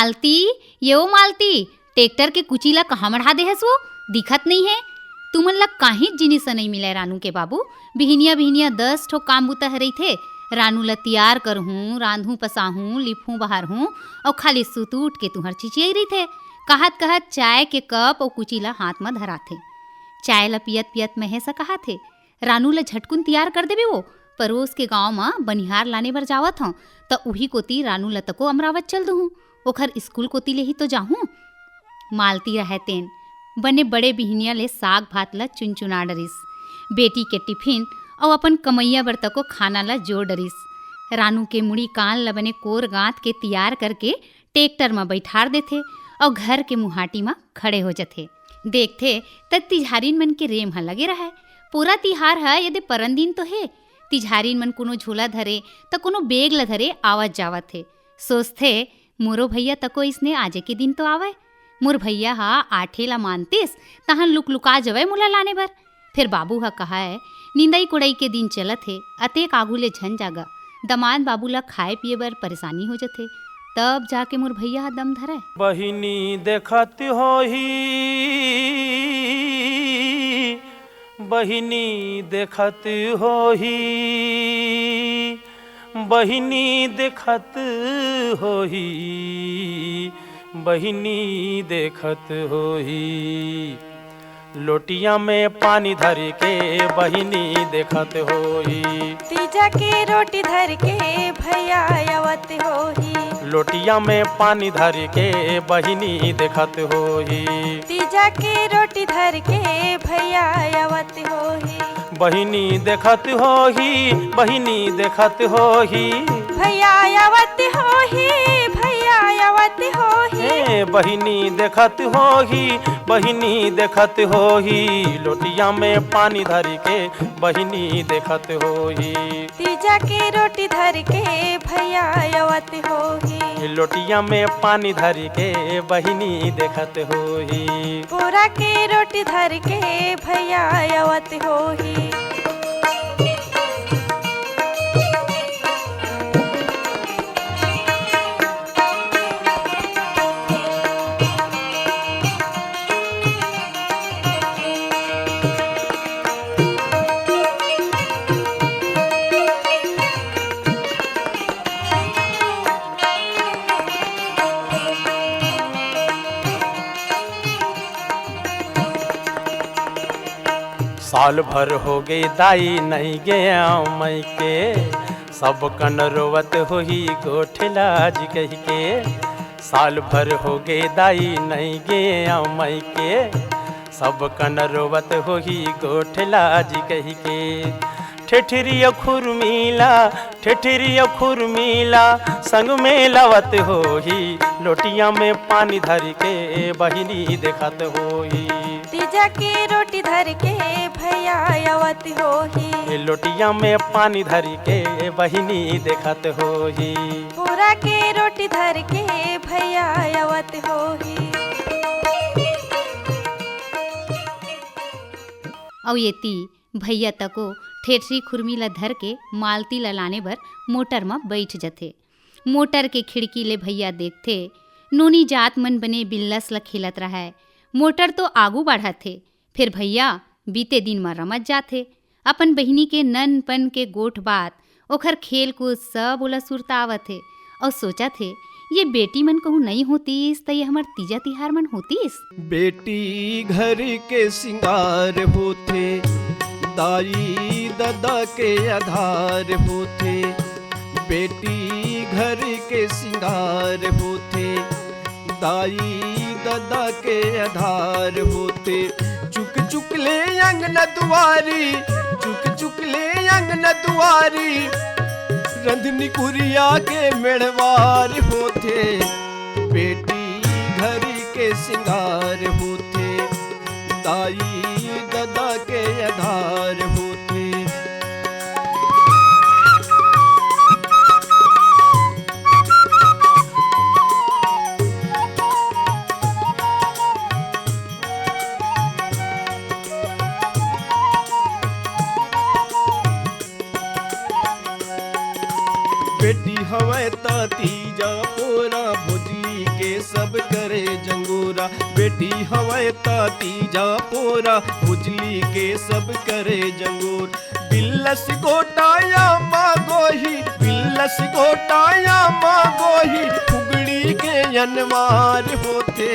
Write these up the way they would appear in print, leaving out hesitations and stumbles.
मालती, ये ओ मालती, टेक्टर के कुचीला कहाँ मढ़ा दे हस वो? दिखत नहीं है। तुमन ला काहीं जिनिस नहीं मिले रानू के बाबू। बिहनिया बिहनिया 10 ठो काम बूता हरई थे। रानू ला तियार करहूँ, रांधूँ पसाहूँ, लिफूँ बहारहूँ और खाली सुत उठ के तुहर चिचियाई रही थे। कहत कहत चाय के कप और कुचीला हाथ में धराथे। चाय ला पियत पियत महेश कहा थे रानू ला झटकुन तियार कर देबे वो। परोस के गांव में बनिहार लाने बर जावत हूँ तो उही कोती रानू ला तको अमरावत चल दूँ। ओखर स्कूल कोती ले ही तो जाहूँ। मालती रहतेन बने बड़े बिहनिया ले साग भात ला चुनचुना डरिस। बेटी के टिफिन और अपन कमैया बर तको खाना ला जोड़ डरिस। रानू के मुड़ी कान ला बने कोर गांथ के तियार करके टेक्टर में बैठार देथे और घर के मुहाटी में खड़े हो जाथे। देखथे त तिहारिन मन के रेम ह लगे रहा। पूरा तिहार है यदि परन दिन तो है। तिहारिन मन कोनो झोला धरे तो कोनो बेग ला धरे आवत जावत थे। सोचथे मोरो भैया तको इसने आजे के दिन तो आवे। मोर भैया हा आठे ला मानतिस तहन लुका जवे मोला लाने बर। फिर बाबू हा कहा है निंदाई कोड़ाई के दिन चलत है, अतेक आगू ले झन जागा। दमाद बाबू ला खाए पिए बर परेशानी हो जाथे, तब जाके मोर भैया हा दम धरे। बहिनी देखत होही, बहिनी देखत होही, बहिनी देखत होही, बहिनी देखत होही। लोटिया में पानी धर के बहिनी देखत होही। तीजा के रोटी धर के भैया आवत होही। लोटिया में पानी धर के बहिनी देखत होही। तीजा के रोटी धर के भैया आवत होही। बहिनी देखत होही, बहिनी देखत होही, भैया आवत होही, भैया आवत होही। बहिनी देखत होही, बहिनी देखत होही। लोटिया में पानी धर के बहिनी देखत होही। तीजा के रोटी धर के भैया आवत होही। लोटिया में पानी धर के बहिनी देखत होही। पूरा के रोटी धर के भैया आवत होही। साल भर हो गई दाई नहीं गया मई के, सब कन रोवत होही गोठलाज कही के। साल भर हो गई दाई नहीं गया मई के, सब कन रोवत होही गोठलाज कही के। ठेठरिया खुरमीला, ठेठरिया खुरमीला संग में लावत होही। लोटिया में पानी धर के बहिनी देखत होही। तीजा के रोटी धर के भैया आवत होही। लोटिया में पानी धर के बहिनी देखत होही। पूरा के रोटी धर के भैया आवत होही। और येती भैया तको ठेठरी खुरमी ला धर के मालती ला लाने बर मोटर में बैठ जथे। मोटर के खिड़की ले भैया देखथे नोनी जात मन बने बिल्लस ला खेलत रहा है। मोटर तो आगू बढ़त थे। फिर भैया बीते दिन में रमत जाथे। अपन बहिनी के नन पन के गोठ बात ओखर खेल कूद सब ओला सुरतावत थे और सोचा थे ये बेटी मन कहूँ नहीं होतीस तो ये हमार तीजा तिहार मन होतीस। बेटी घर के सिंगार होथे, दाई दादा के आधार होथे। बेटी घर के सिंगार होथे, दाई दादा के आधार होते। चुक चुक ले अंगना दुआरी, चुक चुक ले अंगना दुआरी। रंधनी कुरिया के मेड़वार होते। बेटी घर के सिंगार होते, दाई दादा के आधार होते। बेटी हवै ता तीजा पोरा भुजली के सब करे जंगोरा। बेटी हवै ता तीजा पोरा भुजली के सब करे जंगोर। बिल्लस गोटाया मागोही बिल्लस गोटाया मागोही फुगड़ी के अनवार होते।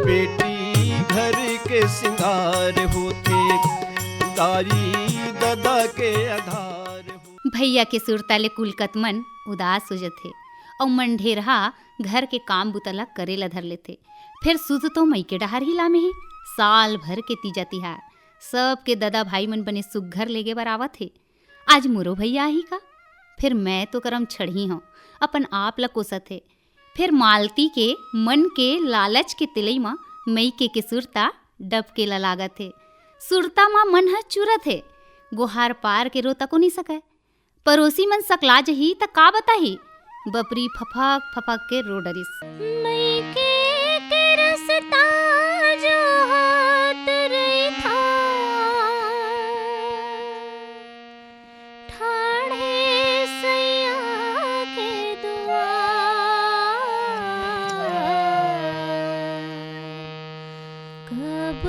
बेटी घर के सिंगार होते दाई ददा के आधार हो। भैया के सुरताले कुलकत मन उदास हो जथे और मन ढेरहा घर के काम बुतला करेला धर लेथे। फिर सुध तो मई के डहार ही लामे ही साल भर के तीजा तिहार सब के ददा भाई मन बने सुघर लेगे बर आवत हे। आज मोरो भैया ही का फिर मैं तो करम छड़ी हूँ अपन आप ला कोसत हे। फिर मालती के मन के लालच के तिलई माँ मई के सुरता डब के ला लागत हे। सुरता माँ मन ह चुरत हे गोहार पार के रोता को नहीं सके। पड़ोसी मन सकला जही त का बताही बपरी फफक फफक के रो डरिस। मई के रसता जो हाथ रही था ठाड़े सैया के दुआर। कब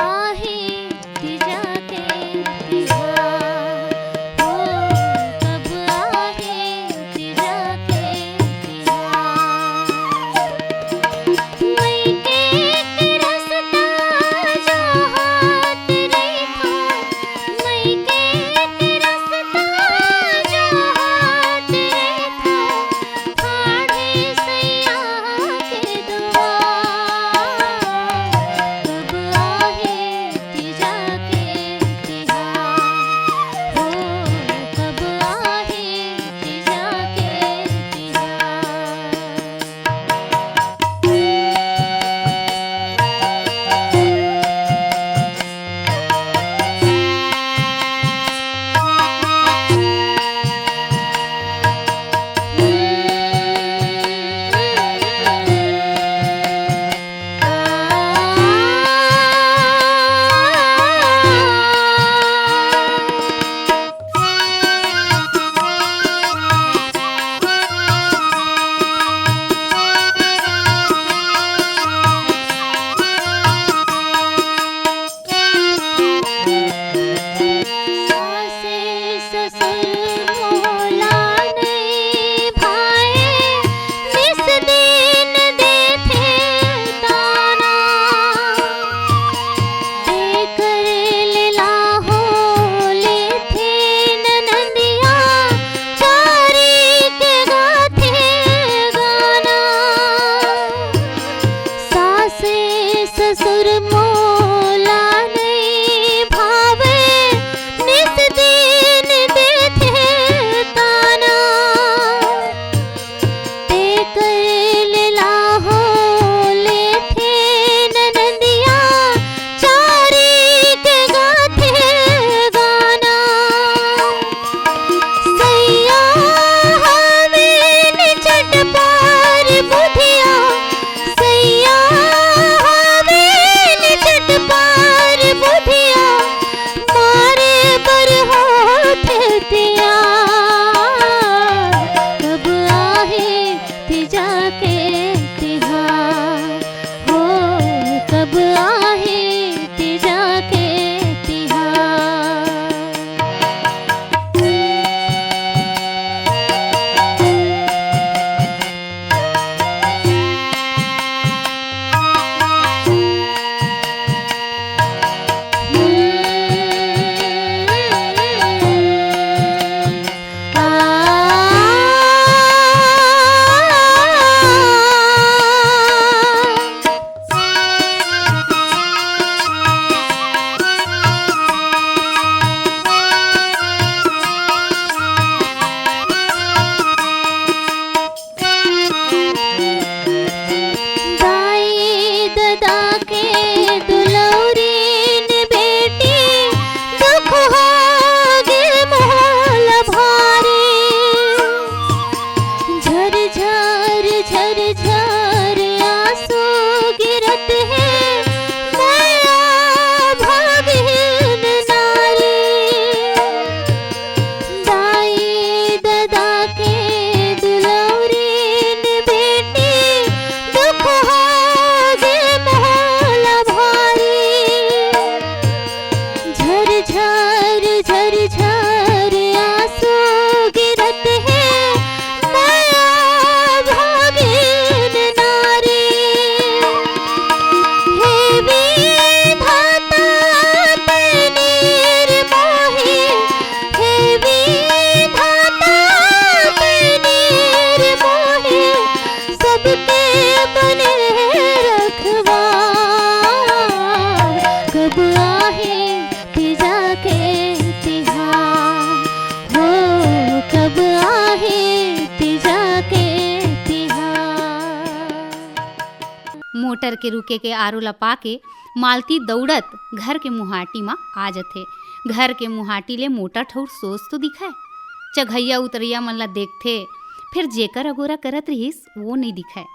आहे तिजा के तिहार हो कब आहे तिजा के तिहार। मई के झरझर आंसू गिरत है नया भागिन नारी। हे विधाता तेरी निर्मोही, हे विधाता तेरी निर्मोही, सबके बने रखवार। कब आहे तीजा के तिहार हो, कब आहे तीजा के तिहार। मोटर के रुके के आरो लपा के मालती दौड़त घर के मुहाटी में आ जथे। घर के मुहाटी ले मोटा ठौर सोच तो दिखाए। चघैया उतरैया मन ला देखथे, फिर जेकर अगोरा करत रहिस वो नहीं दिखाए।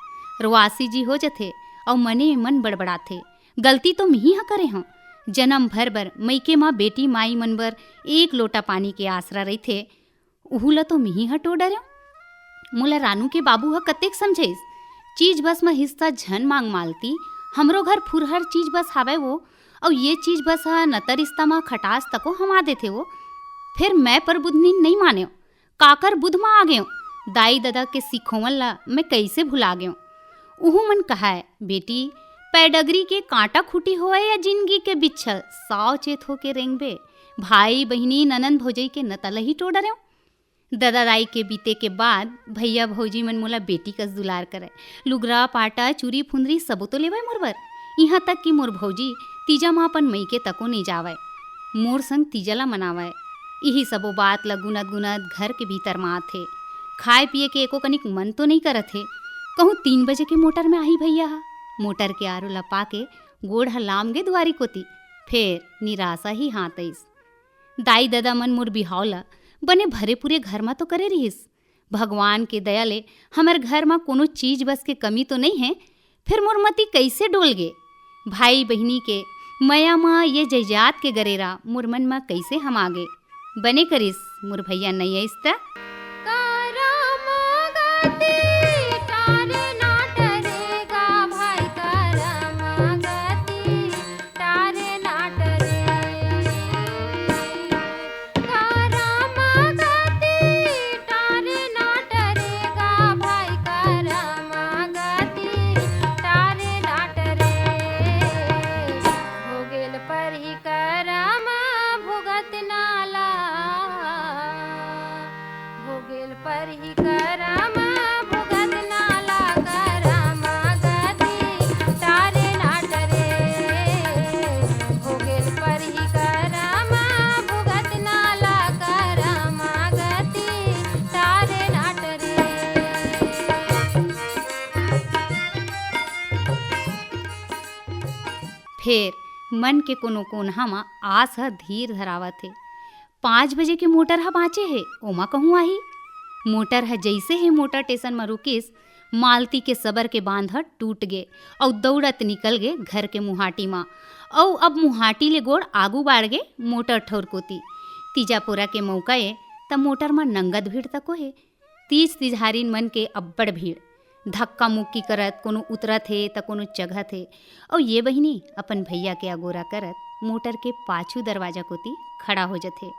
रवासी जी हो जथे और मने में मन बड़बड़ाथे, गलती तो मिही ह करे हूँ। जन्म भर बर मईके माँ बेटी माई मन बर एक लोटा पानी के आसरा रहिथे, उहू ला तो मिही ह टो डर्यो। मोला रानू के बाबू ह कतेक समझेस, चीज बस में हिस्सा झन मांग मालती। हमरो घर फुरहर चीज बस हावे वो, और ये चीज बस ह नतर रिश्ता में खटास तको हमा देथे वो। फिर मैं पर बुधनी नहीं मान्यो, काकर बुध में आ गयो। दाई दादा के सिखोवन ला मैं कैसे भुला गयो। उहू मन कहाए, बेटी पैडगरी के कांटा खूटी होए या जिंदगी के बिच्छल, साव चेत हो के रेंगबे। भाई बहिनी ननन भौजई के नतल ही टो डर्यो। दादा दाई के बीते के बाद भैया भौजी मन मोला बेटी कस दुलार करे। लुगरा पाटा चूरी फुंदरी सबो तो लेवे मोर बर। यहाँ तक कि मोर भौजी तीजा माँ अपन मई के तको नहीं जावे, मोर संग तीजा ला मनावे। यही सबो बात ला गुनत गुनत घर के भीतर माँ थे। खाए पिए के एको कनिक मन तो नहीं करत थे। कहूँ 3 बजे के मोटर में आई भैया हा। मोटर के आरो लपा के गोड़ हलाम गे दुआरी कोती, फिर निराशा ही हाथ आइस। दाई दादा मन मोर बिहाव ला बने भरे पूरे घर में तो करे रहिस। भगवान के दया ले हमर घर में कोनो चीज बस के कमी तो नहीं है। फिर मोर मती कैसे डोल गे। भाई बहिनी के मया माँ ये जैजात के गरेरा मोर मन में कैसे हम आगे। बने करिस मोर भैया नहीं आइस त। फिर मन के कोनो कोनहा में आस ह धीर धरावत है। 5 बजे के मोटर ह बाँचे है, ओमा कहूँ आही। मोटर ह जैसे ही मोटर स्टेशन में रुकिस, मालती के सबर के बांध ह टूट गे और दौड़त निकल गे घर के मुहाटी में। और अब मुहाटी ले गोड़ आगू बाढ़ गे मोटर ठोर कोती। तीजापुरा के मौका है तब मोटर में नंगत भीड़ तको है। तीज तिजहारीन मन के अब्बड़ भीड़, धक्का मुक्की करत, कोनो उतरत है त कोनो चघत है। और ये बहिनी अपन भैया के अगोरा करत मोटर के पाछू दरवाजा कोती खड़ा हो जथे।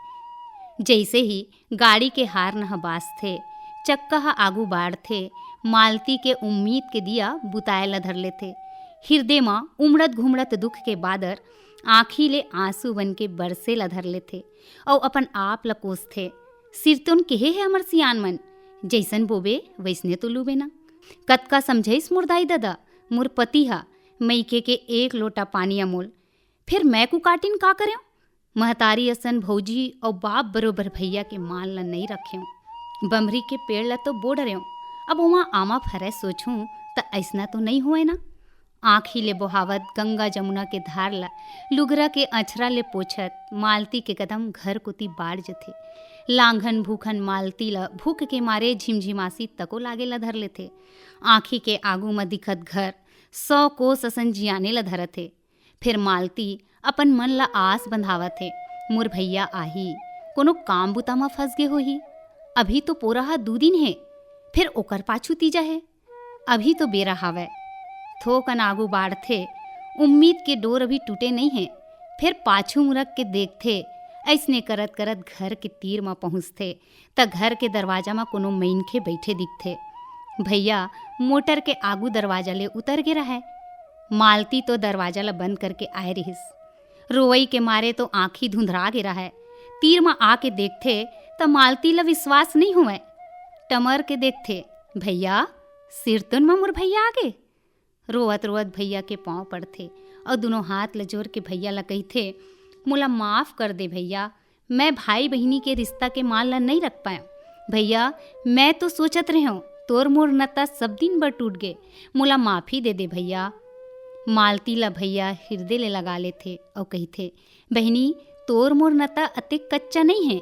जैसे ही गाड़ी के हार न बास थे, चक्का ह आगू बाढ़ थे, मालती के उम्मीद के दिया बुताए ला धर लेथे। हृदय में उमड़त घुमड़त दुख के बादर आँखी ले आंसू बन के बरसे ला धर लेथे और अपन आप ला कोसथे। सिर तो केहे है हमर सियान मन, जैसन बोबे वैसने तो लूबे ना। कतका समझाइस मोर दाई दादा, मोर पति हा मईके के 1 लोटा पानी अमोल। फिर मैं को काटिन का करें। महतारी असन भौजी और बाप बरोबर भैया के मान ला नहीं रखें। बमरी के पेड़ ला तो बो डरें, अब वहाँ आमा फरे सोचूं त ऐसना तो नहीं हुए ना। आँखी ले बोहावत गंगा जमुना के धार ला लुगरा के अछरा ले पोछत मालती के कदम घर कोती बाढ़ जथे। लांघन भूखन मालती ला भूख के मारे झिमझिमासी तको लागे ला धर लेथे। आँखी के आगू में दिखत घर 100 कोस असन जियाने ला धरथे। फिर मालती अपन मन ला आस बंधावत है, मोर भैया आही, कोनो काम बुता में फंस गे होही। अभी तो पोरा 2 दिन है, फिर ओकर पाछू तीजा है। अभी तो बेरा हावे, थोकन आगू बाढ़ थे, उम्मीद के डोर अभी टूटे नहीं है। फिर पाछू मुरक के देखथे, ऐसने करत करत घर के तीर में पहुँचथे त घर के दरवाजा में कोनो मइनखे बैठे दिखथे। भैया मोटर के आगू दरवाजा ले उतर गे रहा है। मालती तो दरवाजा ला बंद करके आए रहिस। रोवई के मारे तो आँखी धुंधरा गे रहा है। तीर में आके देखथे त मालती ला विश्वास नहीं हुए। टमर के देखथे, भैया सिरतुन में मोर भैया आगे। रोवत रोवत भैया के पाँव पड़थे और दोनों हाथ ल जोर के भैया ला कहिथे, मोला माफ़ कर दे भैया, मैं भाई बहिनी के रिश्ता के मान ला नहीं रख पाया। भैया मैं तो सोचत रहे हूँ तोर मोर नता सब दिन बर टूट गए, मोला माफ़ी दे दे भैया। मालती ला भैया हृदय ले लगा लेथे और कहिथे, बहिनी तोर मोर नता अतेक कच्चा नहीं है,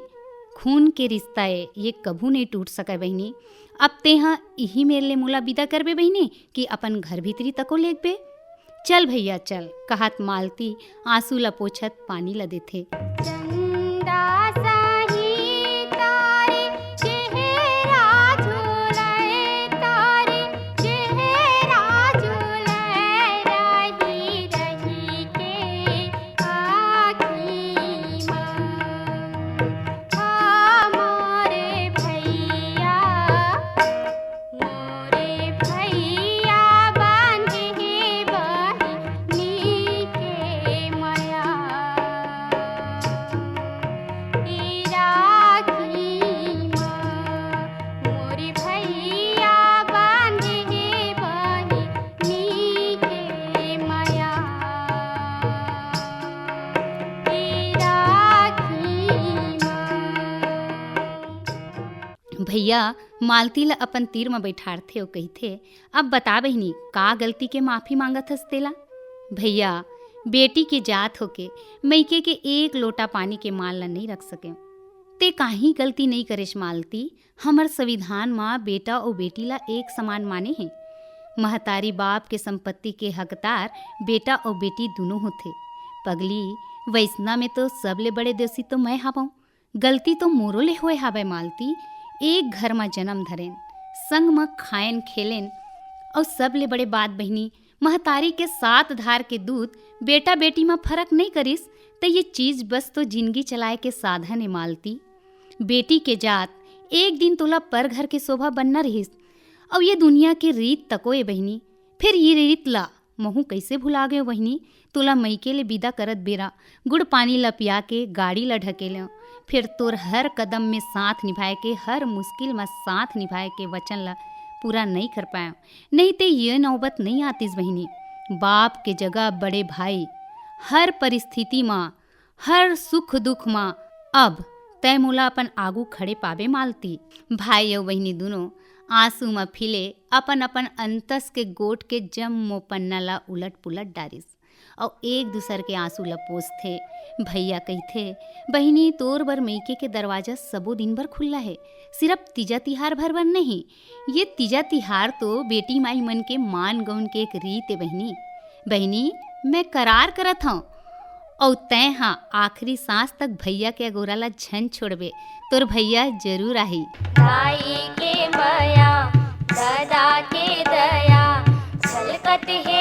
खून के रिश्ता है, ये कभू नहीं टूट सके बहिनी। अब तेहा यही मेरे ले मोला विदा करबे बहिनी कि अपन घर भीतरी तको लेगबे। चल भैया चल, कहत मालती आंसू ला पोछत पानी ला देथे। चंदा साही तारे चेहरा झुलाए, तारे चेहरा झुलाए, रही रही के आँखी माँ। मोरे भैया बांधे बहिनी के माया। मोरे भैया बांधे बहिनी के माया। भैया मालती ला अपन तीर में बैठारथे और कहिथे, अब बता बहिनी का गलती के माफ़ी मांगत हस तेला। भैया बेटी के जात होके मैके के एक लोटा पानी के मान ला नहीं रख सके, ते काही गलती नहीं करेश मालती। हमर संविधान माँ बेटा और बेटी ला एक समान माने हैं। महतारी बाप के संपत्ति के हकदार बेटा और बेटी दोनों होते। पगली वैसना में तो सबले बड़े दोषी तो मैं हावं, गलती तो मोरो ले होए हावे मालती। एक घर में जन्म धरेन, संग में खाएन खेलेन और सबले बड़े बात बहिनी महतारी के 7 धार के दूध बेटा बेटी में फर्क नहीं करिस तो ये चीज़ बस तो जिंदगी चलाए के साधन है मालती। बेटी के जात एक दिन तोला पर घर के शोभा बनना रहिस और ये दुनिया के रीत तको है बहिनी। फिर ये रीत ला महू कैसे भुला गए बहिनी। तोला मैके ले विदा करत बेरा गुड़ पानी ला पिया के गाड़ी ला ढकेले, फिर तोर हर कदम में साथ निभाए के, हर मुश्किल में साथ निभाए के वचन ला पूरा नहीं कर पाया। नहीं तो ये नौबत नहीं आतीस बहिनी। बाप के जगह बड़े भाई हर परिस्थिति में, हर सुख दुख में अब तय मोला अपन आगू खड़े पावे मालती। भाई और बहिनी दोनों आंसू में फिले अपन अपन अंतस के गोट के जम मोपन्ना ला उलट पुलट डारिस और एक दूसर के आंसू ला पोसथे। भैया कहथे, बहिनी तोर बर मैके के दरवाजा सबो दिन भर खुला है, सिर्फ तीजा तिहार भर बर नहीं। ये तीजा तिहार तो बेटी माई मन के मान गौन के एक रीत है बहिनी। बहिनी मैं करार करत हूँ और तय हाँ आखिरी सांस तक भैया के अगोरा ला झन छोड़बे, तोर भैया जरूर आही। भाई के माया दादा के दया छलकत है